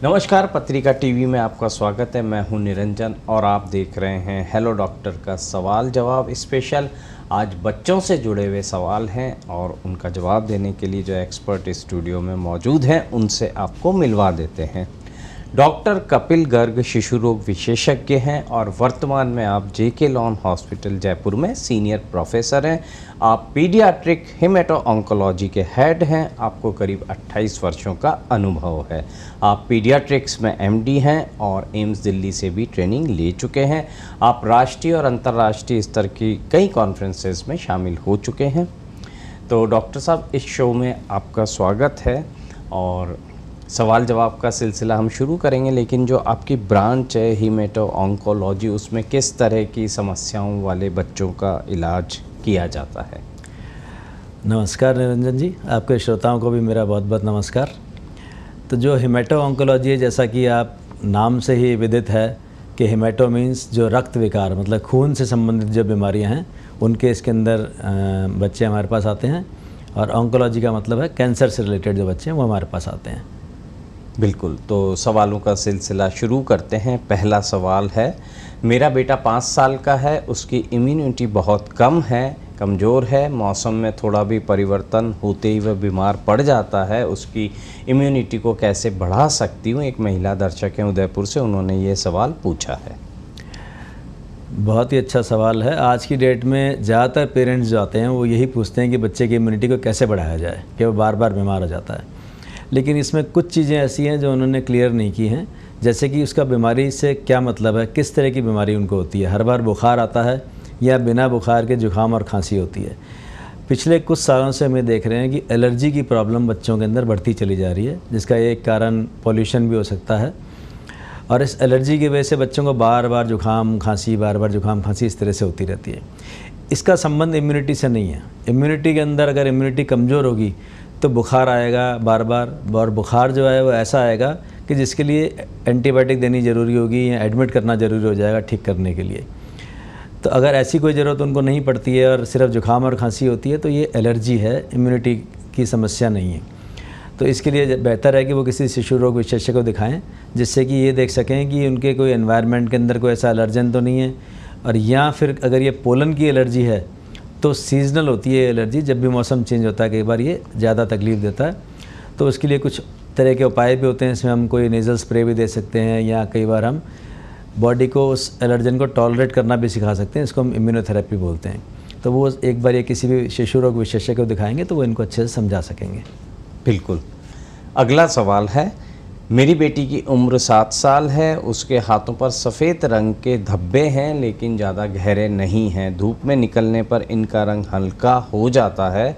नमस्कार, पत्रिका टीवी में आपका स्वागत है। मैं हूं निरंजन और आप देख रहे हैं हेलो डॉक्टर का सवाल जवाब स्पेशल। आज बच्चों से जुड़े हुए सवाल हैं और उनका जवाब देने के लिए जो एक्सपर्ट स्टूडियो में मौजूद हैं उनसे आपको मिलवा देते हैं। डॉक्टर कपिल गर्ग शिशु रोग विशेषज्ञ हैं और वर्तमान में आप जेके लॉन हॉस्पिटल जयपुर में सीनियर प्रोफेसर हैं। आप पीडियाट्रिक हिमेटो ऑन्कोलॉजी के हेड हैं। आपको करीब 28 वर्षों का अनुभव है। आप पीडियाट्रिक्स में एमडी हैं और एम्स दिल्ली से भी ट्रेनिंग ले चुके हैं। आप राष्ट्रीय और अंतर्राष्ट्रीय स्तर की कई कॉन्फ्रेंसेस में शामिल हो चुके हैं। तो डॉक्टर साहब, इस शो में आपका स्वागत है और सवाल जवाब का सिलसिला हम शुरू करेंगे। लेकिन जो आपकी ब्रांच है हिमेटो ऑन्कोलॉजी, उसमें किस तरह की समस्याओं वाले बच्चों का इलाज किया जाता है? नमस्कार निरंजन जी, आपके श्रोताओं को भी मेरा बहुत बहुत नमस्कार। तो जो हिमेटो ऑन्कोलॉजी है, जैसा कि आप नाम से ही विदित है कि हिमेटो मीन्स जो रक्त विकार, मतलब खून से संबंधित जो बीमारियां हैं उनके इसके अंदर बच्चे हमारे पास आते हैं। और ऑन्कोलॉजी का मतलब है कैंसर से रिलेटेड जो बच्चे हैं वो हमारे पास आते हैं। बिल्कुल, तो सवालों का सिलसिला शुरू करते हैं। पहला सवाल है, मेरा बेटा 5 साल का है, उसकी इम्यूनिटी बहुत कम है, कमज़ोर है, मौसम में थोड़ा भी परिवर्तन होते ही वह बीमार पड़ जाता है, उसकी इम्यूनिटी को कैसे बढ़ा सकती हूँ? एक महिला दर्शक हैं उदयपुर से, उन्होंने ये सवाल पूछा है। बहुत ही अच्छा सवाल है। आज की डेट में ज़्यादातर पेरेंट्स जो आते हैं वो यही पूछते हैं कि बच्चे की इम्यूनिटी को कैसे बढ़ाया जाए, कि वो बार बार बीमार हो जाता है। लेकिन इसमें कुछ चीज़ें ऐसी हैं जो उन्होंने क्लियर नहीं की हैं, जैसे कि उसका बीमारी से क्या मतलब है, किस तरह की बीमारी उनको होती है, हर बार बुखार आता है या बिना बुखार के जुकाम और खांसी होती है। पिछले कुछ सालों से हमें देख रहे हैं कि एलर्जी की प्रॉब्लम बच्चों के अंदर बढ़ती चली जा रही है, जिसका एक कारण पॉल्यूशन भी हो सकता है। और इस एलर्जी की वजह से बच्चों को बार बार जुकाम खांसी, बार बार जुकाम खांसी इस तरह से होती रहती है। इसका संबंध इम्यूनिटी से नहीं है। इम्यूनिटी के अंदर अगर इम्यूनिटी कमज़ोर होगी तो बुखार आएगा बार बार, और बुखार जो है वो ऐसा आएगा कि जिसके लिए एंटीबायोटिक देनी ज़रूरी होगी या एडमिट करना ज़रूरी हो जाएगा ठीक करने के लिए। तो अगर ऐसी कोई ज़रूरत उनको नहीं पड़ती है और सिर्फ जुकाम और खांसी होती है तो ये एलर्जी है, इम्यूनिटी की समस्या नहीं है। तो इसके लिए बेहतर है कि वो किसी शिशु रोग विशेषज्ञ को दिखाएं, जिससे कि ये देख सकें कि उनके कोई एनवायरनमेंट के अंदर कोई ऐसा एलर्जन तो नहीं है। और या फिर अगर ये पोलन की एलर्जी है तो सीजनल होती है एलर्जी, जब भी मौसम चेंज होता है कई बार ये ज़्यादा तकलीफ़ देता है। तो उसके लिए कुछ तरह के उपाय भी होते हैं। इसमें हम कोई नेज़ल स्प्रे भी दे सकते हैं या कई बार हम बॉडी को उस एलर्जन को टॉलरेट करना भी सिखा सकते हैं। इसको हम इम्यूनोथेरेपी बोलते हैं। तो वो एक बार ये किसी भी शिशु रोग विशेषज्ञ को दिखाएंगे तो वो इनको अच्छे से समझा सकेंगे। बिल्कुल। अगला सवाल है, मेरी बेटी की उम्र 7 साल है, उसके हाथों पर सफ़ेद रंग के धब्बे हैं लेकिन ज़्यादा गहरे नहीं हैं। धूप में निकलने पर इनका रंग हल्का हो जाता है।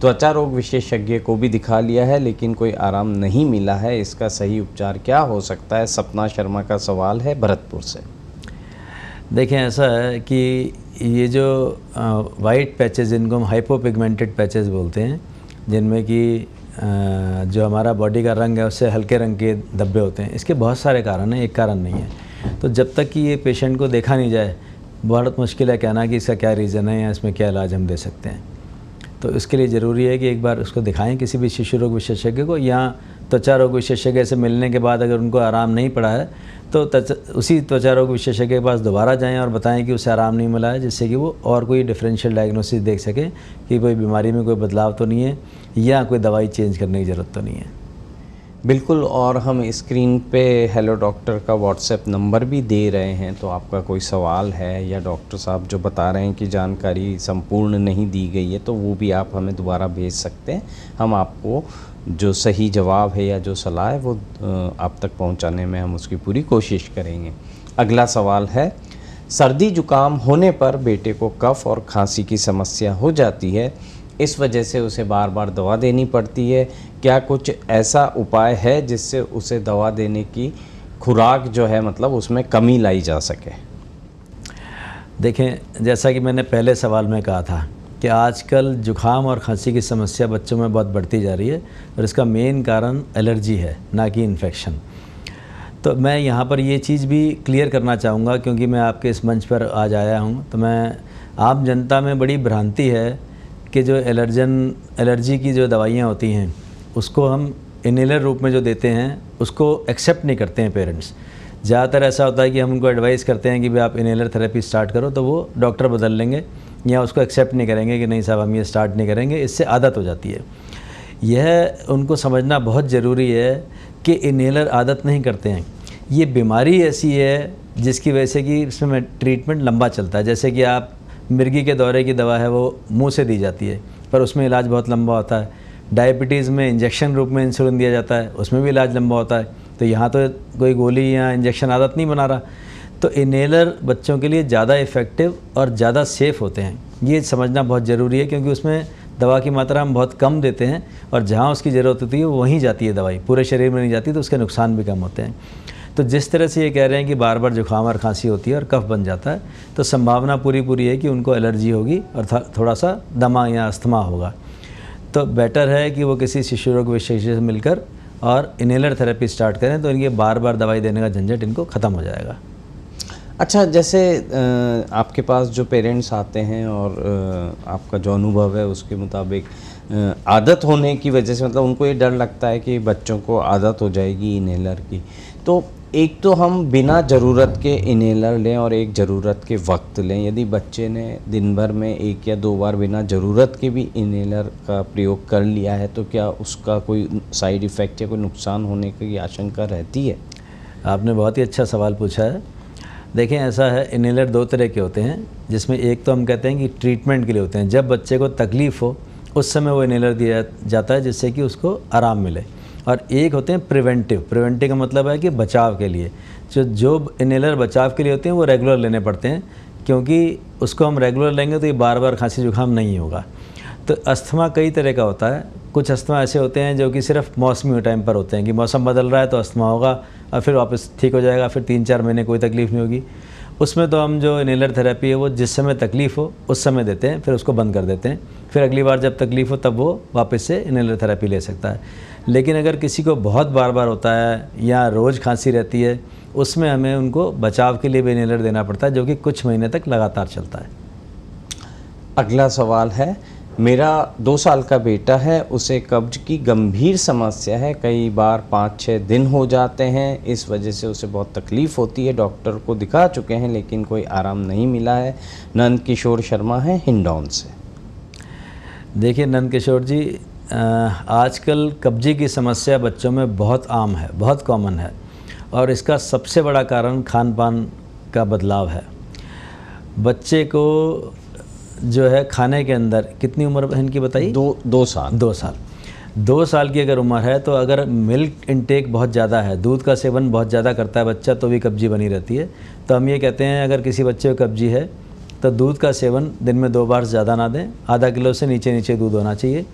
त्वचा रोग विशेषज्ञ को भी दिखा लिया है लेकिन कोई आराम नहीं मिला है। इसका सही उपचार क्या हो सकता है? सपना शर्मा का सवाल है भरतपुर से। देखें, ऐसा है कि ये जो वाइट पैचेस, जिनको हम हाइपोपिगमेंटेड पैचेस बोलते हैं, जिनमें कि जो हमारा बॉडी का रंग है उससे हल्के रंग के धब्बे होते हैं, इसके बहुत सारे कारण हैं, एक कारण नहीं है। तो जब तक कि ये पेशेंट को देखा नहीं जाए बहुत मुश्किल है कहना कि इसका क्या रीज़न है या इसमें क्या इलाज हम दे सकते हैं। तो इसके लिए ज़रूरी है कि एक बार उसको दिखाएं किसी भी शिशु रोग विशेषज्ञ को, या त्वचा रोग विशेषज्ञ से मिलने के बाद अगर उनको आराम नहीं पड़ा है तो उसी त्वचा रोग विशेषज्ञ के पास दोबारा जाएं और बताएं कि उसे आराम नहीं मिला है, जिससे कि वो और कोई डिफरेंशियल डायग्नोसिस देख सकें कि कोई बीमारी में कोई बदलाव तो नहीं है या कोई दवाई चेंज करने की ज़रूरत तो नहीं है। बिल्कुल, और हम स्क्रीन पे हेलो डॉक्टर का व्हाट्सएप नंबर भी दे रहे हैं। तो आपका कोई सवाल है या डॉक्टर साहब जो बता रहे हैं कि जानकारी संपूर्ण नहीं दी गई है, तो वो भी आप हमें दोबारा भेज सकते हैं। हम आपको जो सही जवाब है या जो सलाह है वो आप तक पहुंचाने में हम उसकी पूरी कोशिश करेंगे। अगला सवाल है, सर्दी जुकाम होने पर बेटे को कफ और खांसी की समस्या हो जाती है, इस वजह से उसे बार बार दवा देनी पड़ती है। क्या कुछ ऐसा उपाय है जिससे उसे दवा देने की खुराक जो है मतलब उसमें कमी लाई जा सके? देखें, जैसा कि मैंने पहले सवाल में कहा था कि आजकल जुखाम और खांसी की समस्या बच्चों में बहुत बढ़ती जा रही है और इसका मेन कारण एलर्जी है, ना कि इन्फेक्शन। तो मैं यहाँ पर ये चीज़ भी क्लियर करना चाहूँगा, क्योंकि मैं आपके इस मंच पर आज आया हूँ। तो मैं आम जनता में बड़ी भ्रांति है कि जो एलर्जी की जो दवाइयाँ होती हैं उसको हम इनहेलर रूप में जो देते हैं उसको एक्सेप्ट नहीं करते हैं पेरेंट्स। ज़्यादातर ऐसा होता है कि हम उनको एडवाइस करते हैं कि भाई आप इनहेलर थेरेपी स्टार्ट करो, तो वो डॉक्टर बदल लेंगे या उसको एक्सेप्ट नहीं करेंगे कि नहीं साहब हम ये स्टार्ट नहीं करेंगे, इससे आदत हो जाती है। यह उनको समझना बहुत ज़रूरी है कि इनहेलर आदत नहीं करते हैं, ये बीमारी ऐसी है जिसकी वजह से कि इसमें ट्रीटमेंट लंबा चलता है। जैसे कि आप मिर्गी के दौरे की दवा है वो मुंह से दी जाती है, पर उसमें इलाज बहुत लंबा होता है। डायबिटीज़ में इंजेक्शन रूप में इंसुलिन दिया जाता है, उसमें भी इलाज लंबा होता है। तो यहाँ तो कोई गोली या इंजेक्शन आदत नहीं बना रहा। तो इनहेलर बच्चों के लिए ज़्यादा इफ़ेक्टिव और ज़्यादा सेफ़ होते हैं, ये समझना बहुत ज़रूरी है, क्योंकि उसमें दवा की मात्रा हम बहुत कम देते हैं और जहाँ उसकी ज़रूरत होती है वहीं जाती है दवाई, पूरे शरीर में नहीं जाती, तो उसके नुकसान भी कम होते हैं। तो जिस तरह से ये कह रहे हैं कि बार बार जुकाम और खांसी होती है और कफ बन जाता है, तो संभावना पूरी है कि उनको एलर्जी होगी और थोड़ा सा दमा या अस्थमा होगा। तो बेटर है कि वो किसी शिशु रोग विशेषज्ञ से मिलकर और इनहेलर थेरेपी स्टार्ट करें, तो इनके बार बार दवाई देने का झंझट इनको ख़त्म हो जाएगा। अच्छा, जैसे आपके पास जो पेरेंट्स आते हैं और आपका जो अनुभव है उसके मुताबिक आदत होने की वजह से, मतलब उनको ये डर लगता है कि बच्चों को आदत हो जाएगी इनहेलर की, तो एक तो हम बिना ज़रूरत के इनहेलर लें और एक ज़रूरत के वक्त लें। यदि बच्चे ने दिन भर में 1 या 2 बार बिना ज़रूरत के भी इनहेलर का प्रयोग कर लिया है, तो क्या उसका कोई साइड इफ़ेक्ट या कोई नुकसान होने की आशंका रहती है? आपने बहुत ही अच्छा सवाल पूछा है। देखें, ऐसा है, इनहेलर 2 तरह के होते हैं, जिसमें एक तो हम कहते हैं कि ट्रीटमेंट के लिए होते हैं, जब बच्चे को तकलीफ़ हो उस समय वो इनहेलर दिया जाता है जिससे कि उसको आराम मिले। और एक होते हैं प्रिवेंटिव का मतलब है कि बचाव के लिए। जो इनहेलर बचाव के लिए होते हैं वो रेगुलर लेने पड़ते हैं, क्योंकि उसको हम रेगुलर लेंगे तो ये बार बार खांसी जुकाम नहीं होगा। तो अस्थमा कई तरह का होता है। कुछ अस्थमा ऐसे होते हैं जो कि सिर्फ मौसमी टाइम पर होते हैं कि मौसम बदल रहा है तो अस्थमा होगा और फिर वापस ठीक हो जाएगा, फिर 3-4 महीने कोई तकलीफ़ नहीं होगी। उसमें तो हम जो इनहेलर थेरेपी है वो जिस समय तकलीफ़ हो उस समय देते हैं, फिर उसको बंद कर देते हैं, फिर अगली बार जब तकलीफ़ हो तब वो वापस से इनहेलर थेरेपी ले सकता है। लेकिन अगर किसी को बहुत बार बार होता है या रोज़ खांसी रहती है, उसमें हमें उनको बचाव के लिए भी इनहेलर देना पड़ता है, जो कि कुछ महीने तक लगातार चलता है। अगला सवाल है, मेरा 2 साल का बेटा है, उसे कब्ज की गंभीर समस्या है, कई बार 5-6 दिन हो जाते हैं, इस वजह से उसे बहुत तकलीफ़ होती है। डॉक्टर को दिखा चुके हैं लेकिन कोई आराम नहीं मिला है। नंद किशोर शर्मा है हिंडौन से। देखिए नंद किशोर जी, आजकल कब्जी की समस्या बच्चों में बहुत आम है, बहुत कॉमन है, और इसका सबसे बड़ा कारण खान पान का बदलाव है। बच्चे को जो है खाने के अंदर, कितनी उम्र इनकी बताइए? 2 साल। 2 साल की अगर उम्र है, तो अगर मिल्क इनटेक बहुत ज़्यादा है, दूध का सेवन बहुत ज़्यादा करता है बच्चा, तो भी कब्जी बनी रहती है। तो हम ये कहते हैं अगर किसी बच्चे को कब्जी है तो दूध का सेवन दिन में 2 बार ज़्यादा ना दें, आधा किलो से नीचे दूध होना चाहिए,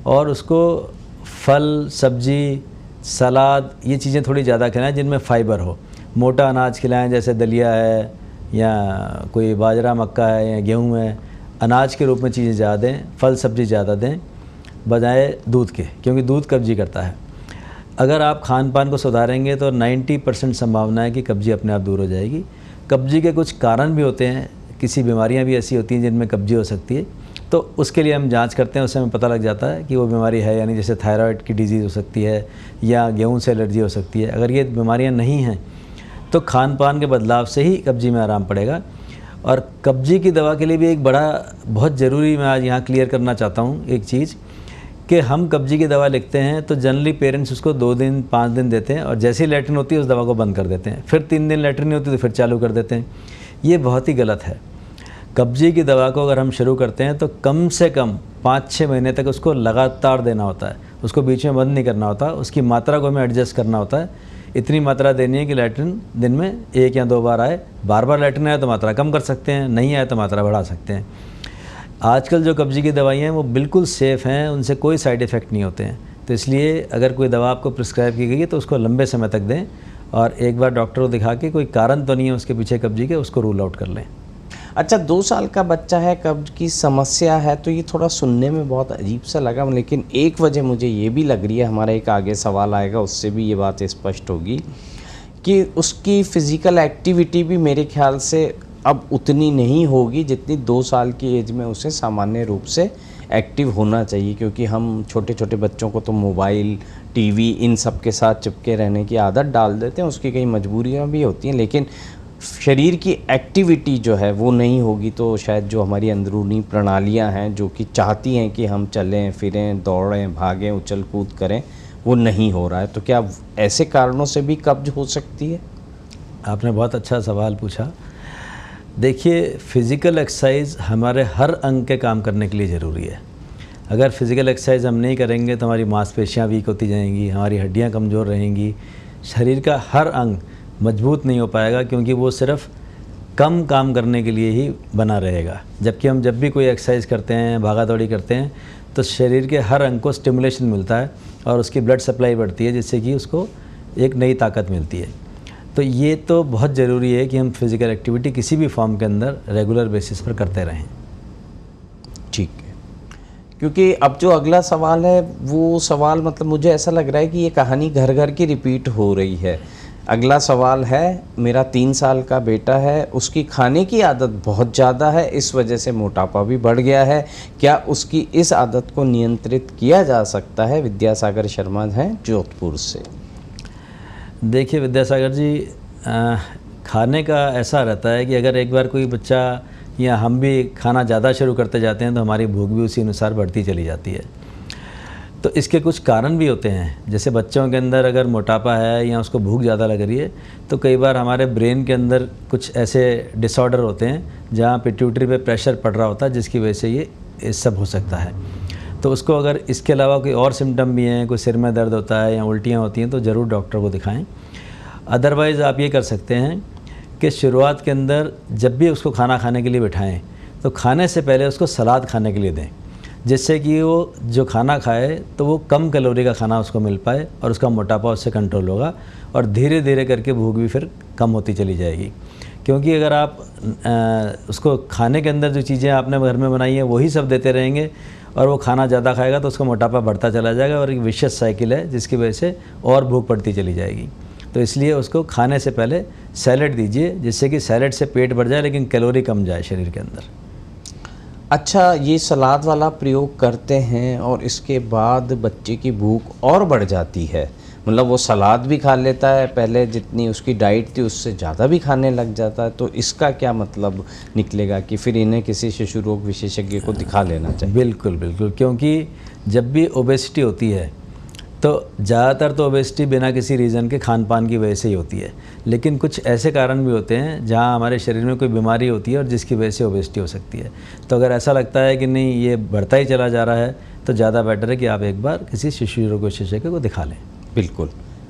और उसको फल, सब्जी, सलाद, ये चीज़ें थोड़ी ज़्यादा खिलाएं जिनमें फ़ाइबर हो। मोटा अनाज खिलाएं, जैसे दलिया है या कोई बाजरा, मक्का है या गेहूँ है, अनाज के रूप में चीज़ें ज़्यादा दें, फल सब्ज़ी ज़्यादा दें बजाय दूध के, क्योंकि दूध कब्जी करता है। अगर आप खान पान को सुधारेंगे तो 90% संभावना है कि कब्जी अपने आप दूर हो जाएगी। कब्जी के कुछ कारण भी होते हैं, किसी बीमारियां भी ऐसी होती हैं जिनमें कब्जी हो सकती है, तो उसके लिए हम जांच करते हैं, उससे हमें पता लग जाता है कि वो बीमारी है या नहीं। जैसे थायराइड की डिजीज़ हो सकती है या गेहूं से एलर्जी हो सकती है। अगर ये बीमारियां नहीं हैं तो खान पान के बदलाव से ही कब्जी में आराम पड़ेगा। और कब्जी की दवा के लिए भी एक बहुत ज़रूरी, मैं आज यहाँ क्लियर करना चाहता हूँ एक चीज़, कि हम कब्जी की दवा लिखते हैं तो जनरली पेरेंट्स उसको 2 दिन 5 दिन देते हैं, और जैसे ही लैट्रिन होती है उस दवा को बंद कर देते हैं, फिर 3 दिन लैट्रिन नहीं होती तो फिर चालू कर देते हैं। ये बहुत ही गलत है। कब्जी की दवा को अगर हम शुरू करते हैं तो कम से कम 5-6 महीने तक उसको लगातार देना होता है, उसको बीच में बंद नहीं करना होता। उसकी मात्रा को हमें एडजस्ट करना होता है, इतनी मात्रा देनी है कि लैट्रिन दिन में 1 या 2 बार आए। बार बार लैट्रिन आए तो मात्रा कम कर सकते हैं, नहीं आए तो मात्रा बढ़ा सकते हैं। आजकल जो कब्जी की दवाइयाँ हैं वो बिल्कुल सेफ़ हैं, उनसे कोई साइड इफ़ेक्ट नहीं होते हैं। तो इसलिए अगर कोई दवा आपको प्रिस्क्राइब की गई है तो उसको लंबे समय तक दें, और एक बार डॉक्टर को दिखा के कोई कारण तो नहीं है उसके पीछे कब्जी के, उसको रूल आउट कर लें। अच्छा, 2 साल का बच्चा है, कब्ज की समस्या है, तो ये थोड़ा सुनने में बहुत अजीब सा लगा, लेकिन एक वजह मुझे ये भी लग रही है, हमारा एक आगे सवाल आएगा उससे भी ये बात स्पष्ट होगी कि उसकी फ़िज़िकल एक्टिविटी भी मेरे ख्याल से अब उतनी नहीं होगी जितनी 2 साल की एज में उसे सामान्य रूप से एक्टिव होना चाहिए, क्योंकि हम छोटे छोटे बच्चों को तो मोबाइल, टीवी इन सब के साथ चिपके रहने की आदत डाल देते हैं। उसकी कई मजबूरियां भी होती हैं, लेकिन शरीर की एक्टिविटी जो है वो नहीं होगी तो शायद जो हमारी अंदरूनी प्रणालियां हैं जो कि चाहती हैं कि हम चलें फिरें, दौड़ें, भागें, उछल कूद करें, वो नहीं हो रहा है। तो क्या ऐसे कारणों से भी कब्ज हो सकती है? आपने बहुत अच्छा सवाल पूछा। देखिए, फ़िज़िकल एक्सरसाइज हमारे हर अंग के काम करने के लिए ज़रूरी है। अगर फ़िज़िकल एक्सरसाइज हम नहीं करेंगे तो हमारी मांसपेशियाँ वीक होती जाएंगी, हमारी हड्डियाँ कमज़ोर रहेंगी, शरीर का हर अंग मजबूत नहीं हो पाएगा, क्योंकि वो सिर्फ कम काम करने के लिए ही बना रहेगा। जबकि हम जब भी कोई एक्सरसाइज करते हैं, भागा दौड़ी करते हैं, तो शरीर के हर अंग को स्टिमुलेशन मिलता है और उसकी ब्लड सप्लाई बढ़ती है, जिससे कि उसको एक नई ताकत मिलती है। तो ये तो बहुत ज़रूरी है कि हम फिज़िकल एक्टिविटी किसी भी फॉर्म के अंदर रेगुलर बेसिस पर करते रहें। ठीक है, क्योंकि अब जो अगला सवाल है वो सवाल मतलब मुझे ऐसा लग रहा है कि ये कहानी घर घर की रिपीट हो रही है। अगला सवाल है, मेरा 3 साल का बेटा है, उसकी खाने की आदत बहुत ज़्यादा है, इस वजह से मोटापा भी बढ़ गया है, क्या उसकी इस आदत को नियंत्रित किया जा सकता है? विद्यासागर शर्मा हैं जोधपुर से। देखिए विद्यासागर जी, खाने का ऐसा रहता है कि अगर एक बार कोई बच्चा या हम भी खाना ज़्यादा शुरू करते जाते हैं तो हमारी भूख भी उसी अनुसार बढ़ती चली जाती है। तो इसके कुछ कारण भी होते हैं। जैसे बच्चों के अंदर अगर मोटापा है या उसको भूख ज़्यादा लग रही है, तो कई बार हमारे ब्रेन के अंदर कुछ ऐसे डिसऑर्डर होते हैं जहाँ पिट्यूटरी पे प्रेशर पड़ रहा होता है, जिसकी वजह से ये सब हो सकता है। तो उसको अगर इसके अलावा कोई और सिम्टम भी हैं, कोई सिर में दर्द होता है या उल्टियाँ होती हैं, तो ज़रूर डॉक्टर को दिखाएं। अदरवाइज़ आप ये कर सकते हैं कि शुरुआत के अंदर जब भी उसको खाना खाने के लिए बिठाएं तो खाने से पहले उसको सलाद खाने के लिए दें, जिससे कि वो जो खाना खाए तो वो कम कैलोरी का खाना उसको मिल पाए और उसका मोटापा उससे कंट्रोल होगा और धीरे धीरे करके भूख भी फिर कम होती चली जाएगी। क्योंकि अगर आप उसको खाने के अंदर जो चीज़ें आपने घर में बनाई हैं वही सब देते रहेंगे और वो खाना ज़्यादा खाएगा तो उसका मोटापा बढ़ता चला जाएगा और एक विशियस साइकिल है, जिसकी वजह से और भूख बढ़ती चली जाएगी। तो इसलिए उसको खाने से पहले सैलेड दीजिए, जिससे कि सैलेड से पेट भर जाए लेकिन कैलोरी कम जाए शरीर के अंदर। अच्छा, ये सलाद वाला प्रयोग करते हैं और इसके बाद बच्चे की भूख और बढ़ जाती है, मतलब वो सलाद भी खा लेता है, पहले जितनी उसकी डाइट थी उससे ज़्यादा भी खाने लग जाता है, तो इसका क्या मतलब निकलेगा कि फिर इन्हें किसी शिशु रोग विशेषज्ञ को दिखा लेना चाहिए? बिल्कुल बिल्कुल, क्योंकि जब भी ओबेसिटी होती है तो ज़्यादातर तो ओबेसिटी बिना किसी रीज़न के खान पान की वजह से ही होती है, लेकिन कुछ ऐसे कारण भी होते हैं जहां हमारे शरीर में कोई बीमारी होती है और जिसकी वजह से ओबेसिटी हो सकती है। तो अगर ऐसा लगता है कि नहीं ये बढ़ता ही चला जा रहा है तो ज़्यादा बेटर है कि आप एक बार किसी शिशु रोग विशेषज्ञ को दिखा लें। बिल्कुल।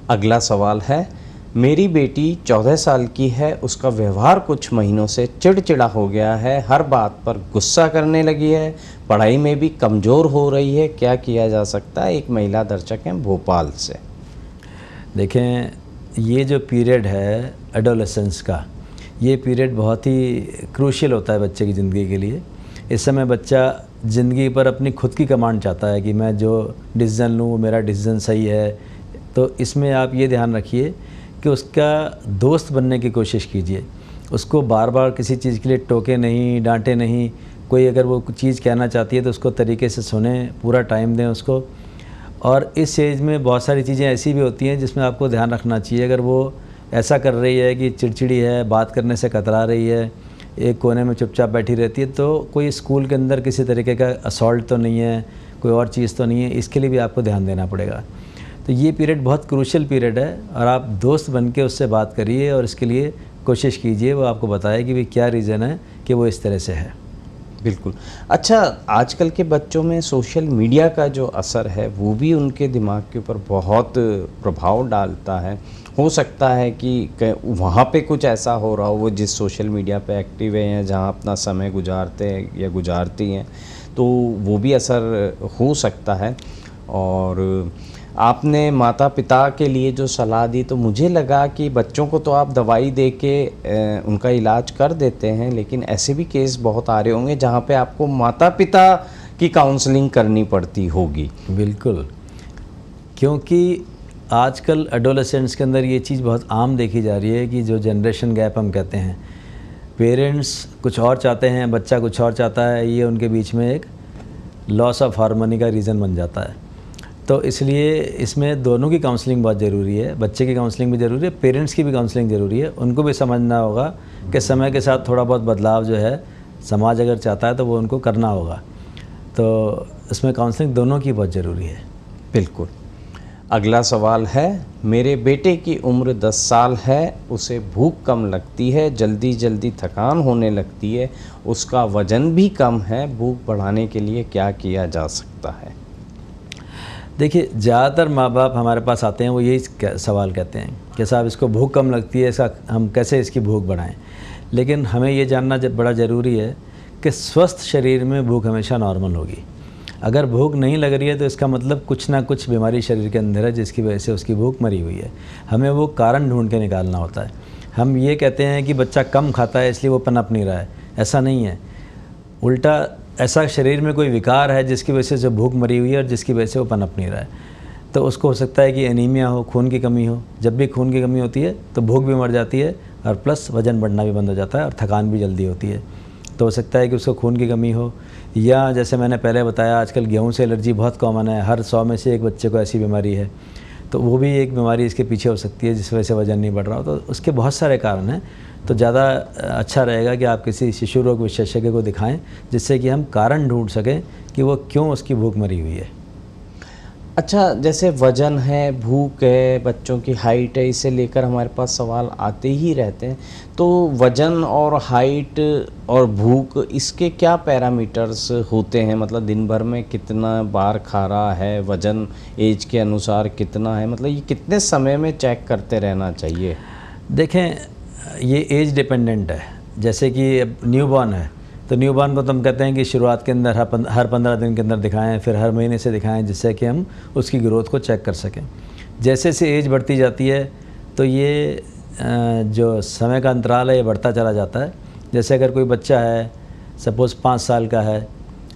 अगला सवाल है, मेरी बेटी 14 साल की है, उसका व्यवहार कुछ महीनों से चिड़चिड़ा हो गया है, हर बात पर गुस्सा करने लगी है, पढ़ाई में भी कमज़ोर हो रही है, क्या किया जा सकता है? एक महिला दर्शक हैं भोपाल से। देखें, ये जो पीरियड है एडोलेसेंस का, ये पीरियड बहुत ही क्रूशियल होता है बच्चे की ज़िंदगी के लिए। इस समय बच्चा ज़िंदगी पर अपनी खुद की कमांड चाहता है कि मैं जो डिसीज़न लूँ वो मेरा डिसीज़न सही है। तो इसमें आप ये ध्यान रखिए कि उसका दोस्त बनने की कोशिश कीजिए, उसको बार बार किसी चीज़ के लिए टोके नहीं, डांटे नहीं। कोई अगर वो चीज़ कहना चाहती है तो उसको तरीके से सुने, पूरा टाइम दें उसको। और इस एज में बहुत सारी चीज़ें ऐसी भी होती हैं जिसमें आपको ध्यान रखना चाहिए। अगर वो ऐसा कर रही है कि चिड़चिड़ी है, बात करने से कतरा रही है, एक कोने में चुपचाप बैठी रहती है, तो कोई स्कूल के अंदर किसी तरीके का असॉल्ट तो नहीं है, कोई और चीज़ तो नहीं है, इसके लिए भी आपको ध्यान देना पड़ेगा। तो ये पीरियड बहुत क्रूशियल पीरियड है और आप दोस्त बन के उससे बात करिए और इसके लिए कोशिश कीजिए वो आपको बताए कि भाई क्या रीज़न है कि वो इस तरह से है। बिल्कुल। अच्छा, आजकल के बच्चों में सोशल मीडिया का जो असर है वो भी उनके दिमाग के ऊपर बहुत प्रभाव डालता है। हो सकता है कि वहाँ पे कुछ ऐसा हो रहा हो, वो जिस सोशल मीडिया पे एक्टिव हैं या जहाँ अपना समय गुजारते हैं या गुजारती हैं, तो वो भी असर हो सकता है। और आपने माता पिता के लिए जो सलाह दी, तो मुझे लगा कि बच्चों को तो आप दवाई दे के उनका इलाज कर देते हैं, लेकिन ऐसे भी केस बहुत आ रहे होंगे जहाँ पे आपको माता पिता की काउंसलिंग करनी पड़ती होगी। बिल्कुल, क्योंकि आजकल एडोलेसेंट्स के अंदर ये चीज़ बहुत आम देखी जा रही है कि जो जनरेशन गैप हम कहते हैं, पेरेंट्स कुछ और चाहते हैं, बच्चा कुछ और चाहता है, ये उनके बीच में एक लॉस ऑफ हार्मनी का रीज़न बन जाता है। तो इसलिए इसमें दोनों की काउंसलिंग बहुत ज़रूरी है, बच्चे की काउंसलिंग भी ज़रूरी है, पेरेंट्स की भी काउंसलिंग ज़रूरी है। उनको भी समझना होगा कि समय के साथ थोड़ा बहुत बदलाव जो है समाज अगर चाहता है तो वो उनको करना होगा। तो इसमें काउंसलिंग दोनों की बहुत ज़रूरी है। बिल्कुल। अगला सवाल है, मेरे बेटे की उम्र 10 साल है, उसे भूख कम लगती है, जल्दी जल्दी थकान होने लगती है, उसका वज़न भी कम है, भूख बढ़ाने के लिए क्या किया जा सकता है? देखिए, ज़्यादातर माँ बाप हमारे पास आते हैं वो यही सवाल कहते हैं कि साहब इसको भूख कम लगती है, ऐसा हम कैसे इसकी भूख बढ़ाएं। लेकिन हमें ये जानना बड़ा ज़रूरी है कि स्वस्थ शरीर में भूख हमेशा नॉर्मल होगी। अगर भूख नहीं लग रही है तो इसका मतलब कुछ ना कुछ बीमारी शरीर के अंदर है जिसकी वजह से उसकी भूख मरी हुई है। हमें वो कारण ढूंढ के निकालना होता है। हम ये कहते हैं कि बच्चा कम खाता है इसलिए वो पनप नहीं रहा है, ऐसा नहीं है। उल्टा ऐसा शरीर में कोई विकार है जिसकी वजह से जो भूख मरी हुई है और जिसकी वजह से वो पनप नहीं रहा है। तो उसको हो सकता है कि एनीमिया हो, खून की कमी हो। जब भी खून की कमी होती है तो भूख भी मर जाती है और प्लस वज़न बढ़ना भी बंद हो जाता है और थकान भी जल्दी होती है। तो हो सकता है कि उसको खून की कमी हो, या जैसे मैंने पहले बताया आजकल गेहूं से एलर्जी बहुत कॉमन है, हर 100 में से एक बच्चे को ऐसी बीमारी है। तो वो भी एक बीमारी इसके पीछे हो सकती है जिस वजह से वज़न नहीं बढ़ रहा हो। तो उसके बहुत सारे कारण हैं। तो ज़्यादा अच्छा रहेगा कि आप किसी शिशु रोग विशेषज्ञ को दिखाएं जिससे कि हम कारण ढूंढ सकें कि वो क्यों उसकी भूख मरी हुई है। अच्छा, जैसे वज़न है, भूख है, बच्चों की हाइट है, इसे लेकर हमारे पास सवाल आते ही रहते हैं। तो वज़न और हाइट और भूख, इसके क्या पैरामीटर्स होते हैं? मतलब दिन भर में कितना बार खा रहा है, वज़न एज के अनुसार कितना है, मतलब ये कितने समय में चेक करते रहना चाहिए? देखें, ये एज डिपेंडेंट है। जैसे कि अब न्यूबॉर्न है तो न्यूबॉर्न को तो हम कहते हैं कि शुरुआत के अंदर हर 15 दिन के अंदर दिखाएं, फिर हर महीने से दिखाएं, जिससे कि हम उसकी ग्रोथ को चेक कर सकें। जैसे जैसे एज बढ़ती जाती है तो ये जो समय का अंतराल है ये बढ़ता चला जाता है। जैसे अगर कोई बच्चा है सपोज़ 5 साल का है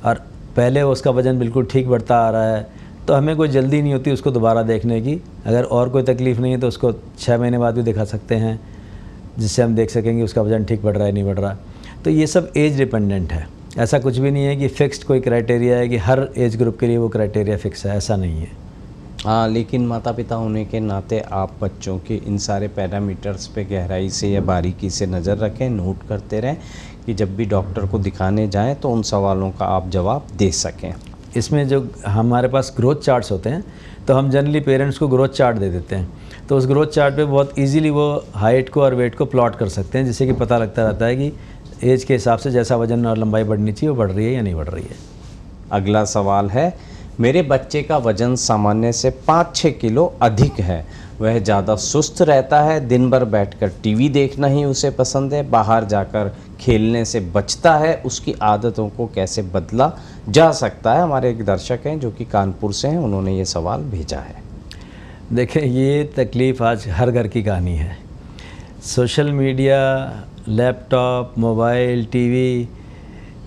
और पहले उसका वज़न बिल्कुल ठीक बढ़ता आ रहा है तो हमें कोई जल्दी नहीं होती उसको दोबारा देखने की। अगर और कोई तकलीफ़ नहीं है तो उसको 6 महीने बाद भी दिखा सकते हैं, जिससे हम देख सकेंगे उसका वज़न ठीक बढ़ रहा है नहीं बढ़ रहा। तो ये सब एज डिपेंडेंट है। ऐसा कुछ भी नहीं है कि फ़िक्स्ड कोई क्राइटेरिया है कि हर एज ग्रुप के लिए वो क्राइटेरिया फ़िक्स है, ऐसा नहीं है। हाँ, लेकिन माता पिता होने के नाते आप बच्चों के इन सारे पैरामीटर्स पे गहराई से या बारीकी से नज़र रखें, नोट करते रहें कि जब भी डॉक्टर को दिखाने जाएं तो उन सवालों का आप जवाब दे सकें। इसमें जो हमारे पास ग्रोथ चार्ट्स होते हैं तो हम जनरली पेरेंट्स को ग्रोथ चार्ट दे देते हैं। तो उस ग्रोथ चार्ट पे बहुत इजीली वो हाइट को और वेट को प्लॉट कर सकते हैं, जिससे कि पता लगता रहता है कि एज के हिसाब से जैसा वज़न और लंबाई बढ़नी चाहिए वो बढ़ रही है या नहीं बढ़ रही है। अगला सवाल है, मेरे बच्चे का वज़न सामान्य से 5-6 किलो अधिक है, वह ज़्यादा सुस्त रहता है, दिन भर बैठकर टीवी देखना ही उसे पसंद है, बाहर जाकर खेलने से बचता है, उसकी आदतों को कैसे बदला जा सकता है? हमारे एक दर्शक हैं जो कि कानपुर से हैं, उन्होंने ये सवाल भेजा है। देखें, ये तकलीफ़ आज हर घर की कहानी है। Social media, laptop, mobile, TV,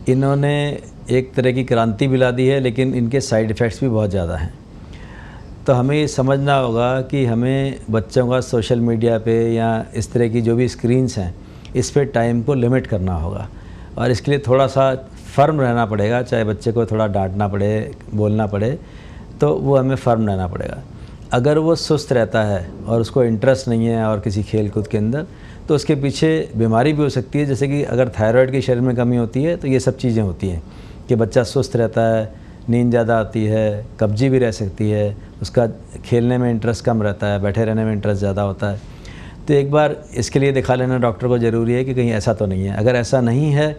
इन्होंने एक तरह की क्रांति भी ला दी है, लेकिन इनके साइड इफ़ेक्ट्स भी बहुत ज़्यादा हैं। तो हमें ये समझना होगा कि हमें बच्चों का सोशल मीडिया पे या इस तरह की जो भी स्क्रीन्स हैं इस पे टाइम को लिमिट करना होगा, और इसके लिए थोड़ा सा फर्म रहना पड़ेगा। चाहे बच्चे को थोड़ा डांटना पड़े, बोलना पड़े, तो वो हमें फर्म रहना पड़ेगा। अगर वो सुस्त रहता है और उसको इंटरेस्ट नहीं है और किसी खेल कूद के अंदर, तो उसके पीछे बीमारी भी हो सकती है। जैसे कि अगर थायराइड की शरीर में कमी होती है तो ये सब चीज़ें होती हैं कि बच्चा सुस्त रहता है, नींद ज़्यादा आती है, कब्जी भी रह सकती है, उसका खेलने में इंटरेस्ट कम रहता है, बैठे रहने में इंटरेस्ट ज़्यादा होता है। तो एक बार इसके लिए दिखा लेना डॉक्टर को ज़रूरी है कि कहीं ऐसा तो नहीं है। अगर ऐसा नहीं है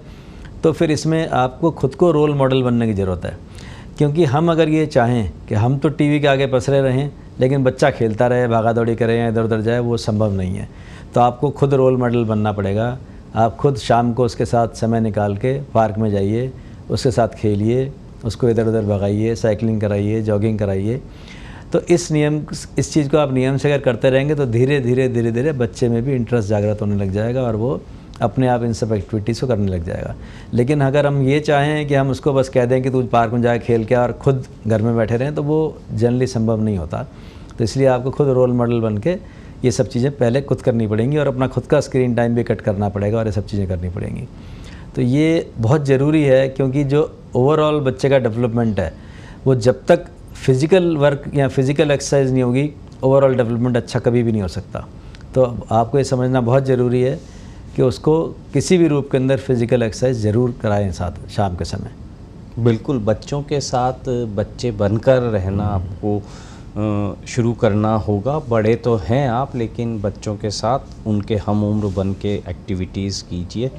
तो फिर इसमें आपको खुद को रोल मॉडल बनने की ज़रूरत है, क्योंकि हम अगर ये चाहें कि हम तो टीवी के आगे पसरे रहें लेकिन बच्चा खेलता रहे, भागा दौड़ी करे या इधर उधर जाए, वो संभव नहीं है। तो आपको खुद रोल मॉडल बनना पड़ेगा। आप खुद शाम को उसके साथ समय निकाल के पार्क में जाइए, उसके साथ खेलिए, उसको इधर उधर भगाइए, साइकिलिंग कराइए, जॉगिंग कराइए। तो इस चीज़ को आप नियम से अगर करते रहेंगे तो धीरे धीरे बच्चे में भी इंटरेस्ट जागृत होने लग जाएगा और वो अपने आप इन सब एक्टिविटीज़ को करने लग जाएगा। लेकिन अगर हम ये चाहें कि हम उसको बस कह दें कि तू पार्क में जाके खेल के और ख़ुद घर में बैठे रहें, तो वो जनरली संभव नहीं होता। तो इसलिए आपको खुद रोल मॉडल बन के ये सब चीज़ें पहले खुद करनी पड़ेंगी और अपना खुद का स्क्रीन टाइम भी कट करना पड़ेगा और ये सब चीज़ें करनी पड़ेंगी। तो ये बहुत ज़रूरी है, क्योंकि जो ओवरऑल बच्चे का डेवलपमेंट है वो जब तक फिज़िकल वर्क या फिज़िकल एक्सरसाइज नहीं होगी, ओवरऑल डेवलपमेंट अच्छा कभी भी नहीं हो सकता। तो आपको ये समझना बहुत ज़रूरी है कि उसको किसी भी रूप के अंदर फिज़िकल एक्सरसाइज ज़रूर कराएं साथ शाम के समय। बिल्कुल, बच्चों के साथ बच्चे बनकर रहना आपको शुरू करना होगा। बड़े तो हैं आप, लेकिन बच्चों के साथ उनके हम उम्र बन के एक्टिविटीज़ कीजिए।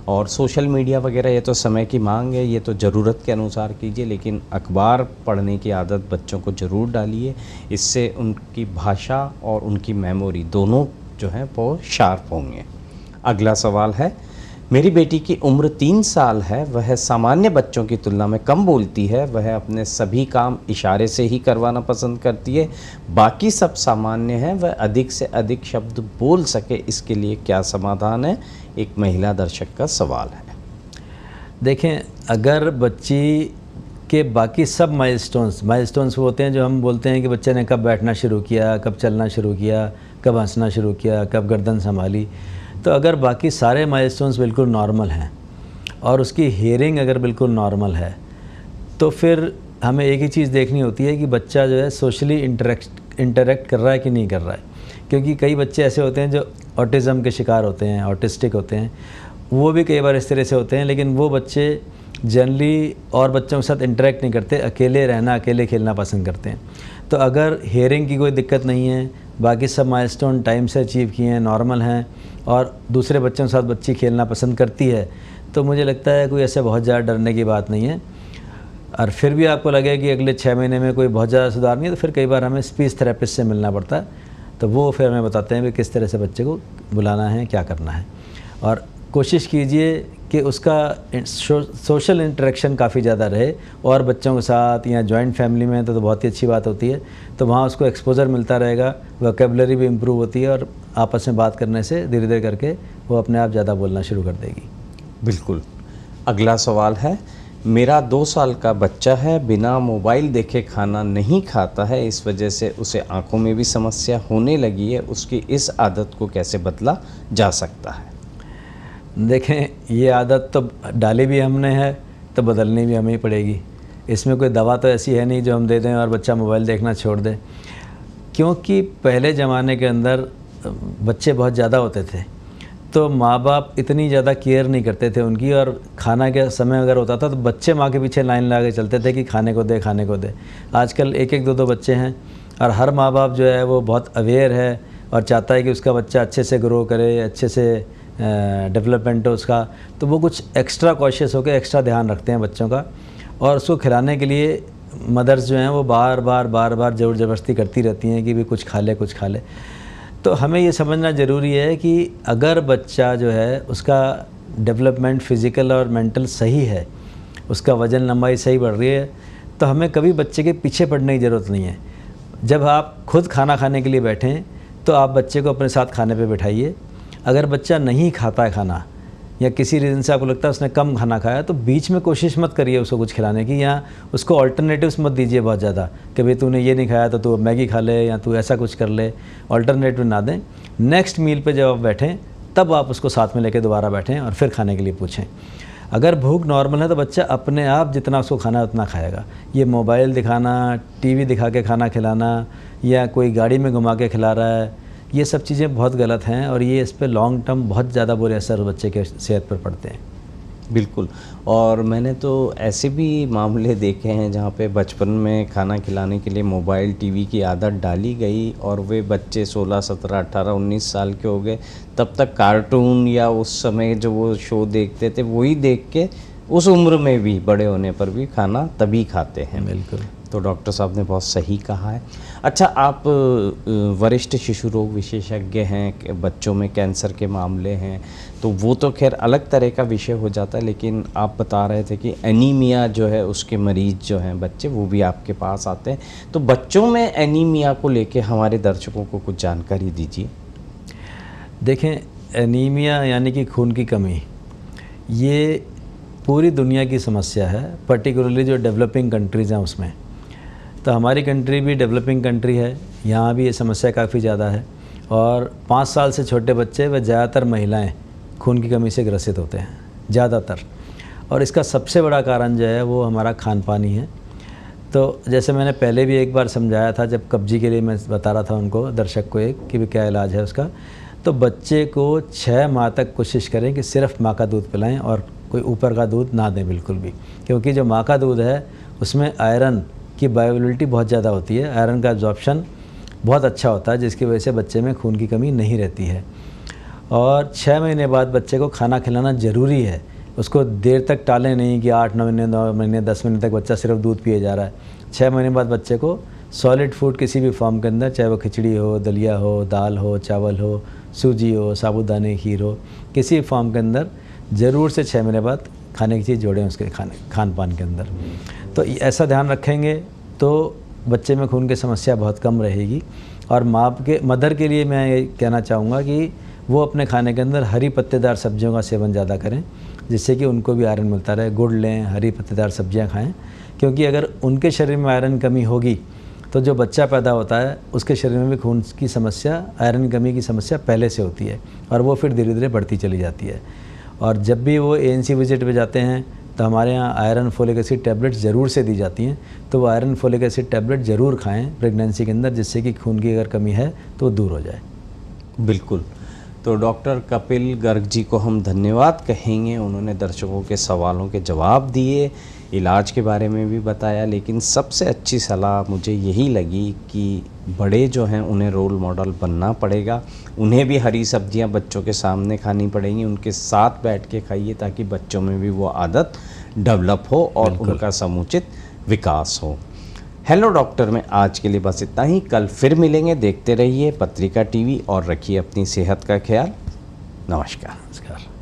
और सोशल मीडिया वगैरह ये तो समय की मांग है, ये तो ज़रूरत के अनुसार कीजिए, लेकिन अखबार पढ़ने की आदत बच्चों को ज़रूर डालिए। इससे उनकी भाषा और उनकी मेमोरी दोनों जो हैं वो शार्प होंगे। अगला सवाल है, मेरी बेटी की उम्र 3 साल है, वह सामान्य बच्चों की तुलना में कम बोलती है, वह अपने सभी काम इशारे से ही करवाना पसंद करती है, बाकी सब सामान्य है, वह अधिक से अधिक शब्द बोल सके, इसके लिए क्या समाधान है? एक महिला दर्शक का सवाल है। देखें, अगर बच्ची के बाकी सब माइलस्टोन्स वो होते हैं जो हम बोलते हैं कि बच्चे ने कब बैठना शुरू किया, कब चलना शुरू किया, कब हंसना शुरू किया, कब गर्दन संभाली, तो अगर बाकी सारे माइलस्टोन्स बिल्कुल नॉर्मल हैं और उसकी हियरिंग अगर बिल्कुल नॉर्मल है, तो फिर हमें एक ही चीज़ देखनी होती है कि बच्चा जो है सोशली इंटरेक्ट कर रहा है कि नहीं कर रहा है। क्योंकि कई बच्चे ऐसे होते हैं जो ऑटिज़म के शिकार होते हैं, ऑटिस्टिक होते हैं, वो भी कई बार इस तरह से होते हैं, लेकिन वो बच्चे जनरली और बच्चों के साथ इंटरेक्ट नहीं करते, अकेले रहना, अकेले खेलना पसंद करते हैं। तो अगर हियरिंग की कोई दिक्कत नहीं है, बाकी सब माइलस्टोन टाइम से अचीव किए हैं, नॉर्मल हैं और दूसरे बच्चों के साथ बच्ची खेलना पसंद करती है, तो मुझे लगता है कोई ऐसे बहुत ज़्यादा डरने की बात नहीं है। और फिर भी आपको लगे कि अगले 6 महीने में कोई बहुत ज़्यादा सुधार नहीं है, तो फिर कई बार हमें स्पीच थेरेपिस्ट से मिलना पड़ता है, तो वो फिर हमें बताते हैं कि किस तरह से बच्चे को बुलाना है, क्या करना है। और कोशिश कीजिए कि उसका सोशल इंटरेक्शन काफ़ी ज़्यादा रहे, और बच्चों के साथ या जॉइंट फैमिली में तो बहुत ही अच्छी बात होती है, तो वहाँ उसको एक्सपोजर मिलता रहेगा, वोकेबलरी भी इम्प्रूव होती है और आपस में बात करने से धीरे धीरे करके वो अपने आप ज़्यादा बोलना शुरू कर देगी। बिल्कुल। अगला सवाल है, मेरा 2 साल का बच्चा है, बिना मोबाइल देखे खाना नहीं खाता है, इस वजह से उसे आँखों में भी समस्या होने लगी है, उसकी इस आदत को कैसे बदला जा सकता है? देखें, ये आदत तो डाली भी हमने है तो बदलनी भी हमें ही पड़ेगी। इसमें कोई दवा तो ऐसी है नहीं जो हम दे दें और बच्चा मोबाइल देखना छोड़ दे। क्योंकि पहले ज़माने के अंदर बच्चे बहुत ज़्यादा होते थे, तो माँ बाप इतनी ज़्यादा केयर नहीं करते थे उनकी, और खाना के समय अगर होता था तो बच्चे माँ के पीछे लाइन लगा के चलते थे कि खाने को दे, खाने को दे। आजकल 1-1, 2-2 बच्चे हैं और हर माँ बाप जो है वो बहुत अवेयर है और चाहता है कि उसका बच्चा अच्छे से ग्रो करे, अच्छे से डेवलपमेंट हो उसका, तो वो कुछ एक्स्ट्रा कॉशियस होकर एक्स्ट्रा ध्यान रखते हैं बच्चों का। और उसको खिलाने के लिए मदर्स जो हैं वो बार बार ज़ोर ज़बरदस्ती करती रहती हैं कि भी कुछ खा ले, कुछ खा ले। तो हमें ये समझना ज़रूरी है कि अगर बच्चा जो है उसका डेवलपमेंट फ़िज़िकल और मेंटल सही है, उसका वज़न लंबाई सही बढ़ रही है, तो हमें कभी बच्चे के पीछे पड़ने की ज़रूरत नहीं है। जब आप खुद खाना खाने के लिए बैठें तो आप बच्चे को अपने साथ खाने पे बैठाइए। अगर बच्चा नहीं खाता है खाना या किसी रीज़न से आपको लगता है उसने कम खाना खाया, तो बीच में कोशिश मत करिए उसको कुछ खिलाने की, या उसको ऑल्टरनेटिव्स मत दीजिए बहुत ज़्यादा कि भाई तूने ये नहीं खाया तो तू मैगी खा ले या तू ऐसा कुछ कर ले। ऑल्टरनेटिव ना दें। नेक्स्ट मील पे जब आप बैठें तब आप उसको साथ में लेके दोबारा बैठें और फिर खाने के लिए पूछें। अगर भूख नॉर्मल है तो बच्चा अपने आप जितना उसको खाना है उतना खाएगा। ये मोबाइल दिखाना, टीवी दिखा के खाना खिलाना या कोई गाड़ी में घुमा के खिला रहा है, ये सब चीज़ें बहुत गलत हैं और ये इस पे लॉन्ग टर्म बहुत ज़्यादा बुरे असर बच्चे के सेहत पर पड़ते हैं। बिल्कुल। और मैंने तो ऐसे भी मामले देखे हैं जहाँ पे बचपन में खाना खिलाने के लिए मोबाइल, टीवी की आदत डाली गई और वे बच्चे 16, 17, 18, 19 साल के हो गए, तब तक कार्टून या उस समय जो वो शो देखते थे वही देख के उस उम्र में भी, बड़े होने पर भी खाना तभी खाते हैं। बिल्कुल। तो डॉक्टर साहब ने बहुत सही कहा है। अच्छा, आप वरिष्ठ शिशु रोग विशेषज्ञ हैं, बच्चों में कैंसर के मामले हैं, तो वो तो खैर अलग तरह का विषय हो जाता है, लेकिन आप बता रहे थे कि एनीमिया जो है उसके मरीज़ जो हैं बच्चे, वो भी आपके पास आते हैं। तो बच्चों में एनीमिया को लेके हमारे दर्शकों को कुछ जानकारी दीजिए। देखें, एनीमिया यानी कि खून की कमी, ये पूरी दुनिया की समस्या है, पर्टिकुलरली जो डेवलपिंग कंट्रीज़ हैं उसमें। तो हमारी कंट्री भी डेवलपिंग कंट्री है, यहाँ भी ये समस्या काफ़ी ज़्यादा है और 5 साल से छोटे बच्चे व ज़्यादातर महिलाएं खून की कमी से ग्रसित होते हैं, ज़्यादातर। और इसका सबसे बड़ा कारण जो है वो हमारा खान पान ही है। तो जैसे मैंने पहले भी एक बार समझाया था, जब कब्जी के लिए मैं बता रहा था उनको, दर्शक को, एक कि भी क्या इलाज है उसका, तो बच्चे को 6 माह तक कोशिश करें कि सिर्फ माँ का दूध पिलाएं और कोई ऊपर का दूध ना दें बिल्कुल भी, क्योंकि जो माँ का दूध है उसमें आयरन की बायोअवेलेबिलिटी बहुत ज़्यादा होती है, आयरन का एब्जॉर्प्शन बहुत अच्छा होता है, जिसकी वजह से बच्चे में खून की कमी नहीं रहती है। और 6 महीने बाद बच्चे को खाना खिलाना ज़रूरी है, उसको देर तक टालें नहीं कि 8 महीने 9 महीने 10 महीने तक बच्चा सिर्फ दूध पिए जा रहा है। 6 महीने बाद बच्चे को सॉलिड फूड किसी भी फॉर्म के अंदर, चाहे वो खिचड़ी हो, दलिया हो, दाल हो, चावल हो, सूजी हो, साबूदाने खीर हो, किसी फॉर्म के अंदर ज़रूर से 6 महीने बाद खाने की चीज़ जोड़ें उसके खान पान के अंदर। तो ऐसा ध्यान रखेंगे तो बच्चे में खून की समस्या बहुत कम रहेगी। और मदर के लिए मैं ये कहना चाहूँगा कि वो अपने खाने के अंदर हरी पत्तेदार सब्जियों का सेवन ज़्यादा करें, जिससे कि उनको भी आयरन मिलता रहे। गुड़ लें, हरी पत्तेदार सब्जियां खाएं, क्योंकि अगर उनके शरीर में आयरन कमी होगी तो जो बच्चा पैदा होता है उसके शरीर में भी खून की समस्या, आयरन कमी की समस्या पहले से होती है और वो फिर धीरे धीरे बढ़ती चली जाती है। और जब भी वो ANC विजिट पे जाते हैं तो हमारे यहाँ आयरन फोलिक एसिड टैबलेट ज़रूर से दी जाती हैं, तो वो आयरन फोलिक एसिड टैबलेट ज़रूर खाएँ प्रेगनेंसी के अंदर, जिससे कि खून की अगर कमी है तो दूर हो जाए। बिल्कुल। तो डॉक्टर कपिल गर्ग जी को हम धन्यवाद कहेंगे, उन्होंने दर्शकों के सवालों के जवाब दिए, इलाज के बारे में भी बताया, लेकिन सबसे अच्छी सलाह मुझे यही लगी कि बड़े जो हैं उन्हें रोल मॉडल बनना पड़ेगा, उन्हें भी हरी सब्जियां बच्चों के सामने खानी पड़ेंगी, उनके साथ बैठ के खाइए ताकि बच्चों में भी वो आदत डेवलप हो और उनका समुचित विकास हो। हेलो डॉक्टर में आज के लिए बस इतना ही। कल फिर मिलेंगे। देखते रहिए पत्रिका टीवी और रखिए अपनी सेहत का ख्याल। नमस्कार।